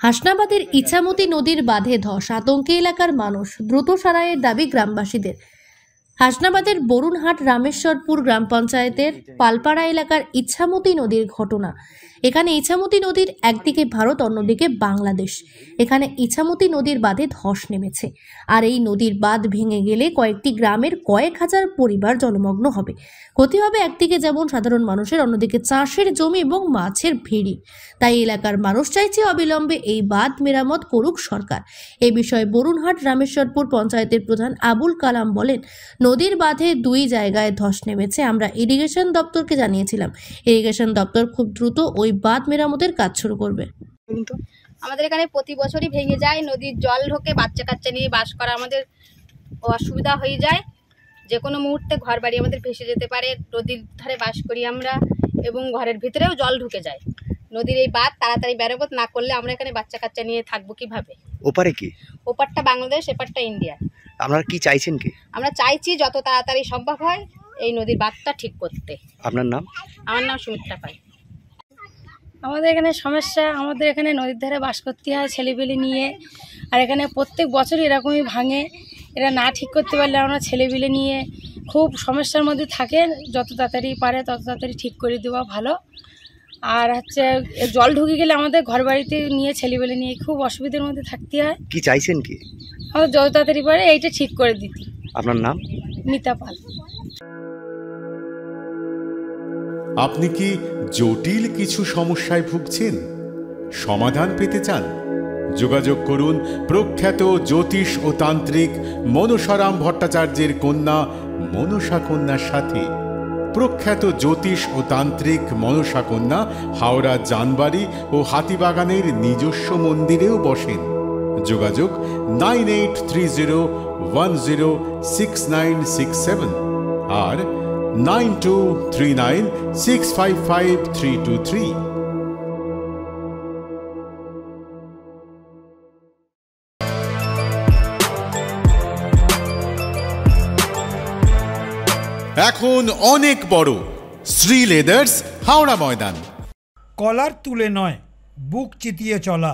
হাসনাবাদের ইছামতি নদীর বাঁধে ধস, আতঙ্কে এলাকার মানুষ, দ্রুত সারাইয়ের দাবি গ্রামবাসীদের। হাসনাবাদের বরুণহাট রামেশ্বরপুর গ্রাম পঞ্চায়েতের পালপাড়া এলাকার ইছামতি নদীর ঘটনা। এখানে ইছামতি নদীর একদিকে ভারত, অন্যদিকে বাংলাদেশ। এখানে ইছামতি নদীর বাঁধে ধস নেমেছে, আর এই নদীর বাঁধ ভেঙে গেলে কয়েকটি গ্রামের কয়েক হাজার পরিবার জলমগ্ন হবে। ক্ষতি হবে একদিকে যেমন সাধারণ মানুষের, অন্যদিকে চাষের জমি এবং মাছের ভেড়ি। তাই এলাকার মানুষ চাইছে অবিলম্বে এই বাঁধ মেরামত করুক সরকার। এই বিষয়ে বরুণহাট রামেশ্বরপুর পঞ্চায়েতের প্রধান আবুল কালাম বলেন, নদীর বাঁধে দুই জায়গায় ধস নেমেছে। আমরা ইরিগেশন দপ্তরকে জানিয়েছিলাম। ইরিগেশন দপ্তর খুব দ্রুত ওই বাঁধ মেরামতের কাজ শুরু করবে। আমাদের এখানে প্রতি বছরই ভেঙে যায়, নদীর জল ঢোকে, বাচ্চা কাচ্চা নিয়ে বাস করা আমাদের অসুবিধা হয়ে যায়। যে কোনো মুহূর্তে ঘর বাড়ি আমাদের ভেসে যেতে পারে। নদীর ধারে বাস করি আমরা, এবং ঘরের ভিতরেও জল ঢুকে যায়। নদীর এই বাঁধ তাড়াতাড়ি মেরামত না করলে আমরা এখানে বাচ্চা কাচ্চা নিয়ে থাকবো কিভাবে? ওপারে কি? ওপারটা বাংলাদেশ, এপারটা ইন্ডিয়া। আপনারা কি চাইছেন কি? আমরা চাইছি যত তাড়াতাড়ি সম্ভব হয় এই নদীর বাঁধটা ঠিক করতে। আপনার নাম? আমার নাম সুমিত্রা পাই। আমাদের এখানে সমস্যা, আমাদের এখানে নদীর ধারে বাস করতে হয় ছেলেপেলে নিয়ে, আর এখানে প্রত্যেক বছর এরকমই ভাঙে। এরা না ঠিক করতে পারলে আমরা ছেলেপেলে নিয়ে খুব সমস্যার মধ্যে থাকে। যত তাড়াতাড়ি পারে তত তাড়াতাড়ি ঠিক করে দেওয়া ভালো। আর হচ্ছে জল ঢুকে গেলে আমাদের ঘর বাড়িতে নিয়ে ছেলেপেলে নিয়ে খুব অসুবিধার মধ্যে থাকতে হয়। কি চাইছেন কি? আমাদের যত তাড়াতাড়ি পারে এইটা ঠিক করে দিতে। আপনার নাম? মিতা পাল। আপনি কি জটিল কিছু সমস্যায় ভুগছেন? সমাধান পেতে চান? যোগাযোগ করুন প্রখ্যাত জ্যোতিষ ও তান্ত্রিক মনসারাম ভট্টাচার্যের কন্যা মনসা কন্যার সাথে। প্রখ্যাত জ্যোতিষ ও তান্ত্রিক মনসা কন্যা হাওড়া জানবাড়ি ও হাতিবাগানের নিজস্ব মন্দিরেও বসেন। যোগাযোগ 9830106967 আর 9239655323। এখন অনেক বড় শ্রী লেদার্স হাওড়া ময়দান। কলার তুলে নয়, বুক চিতিয়ে চলা।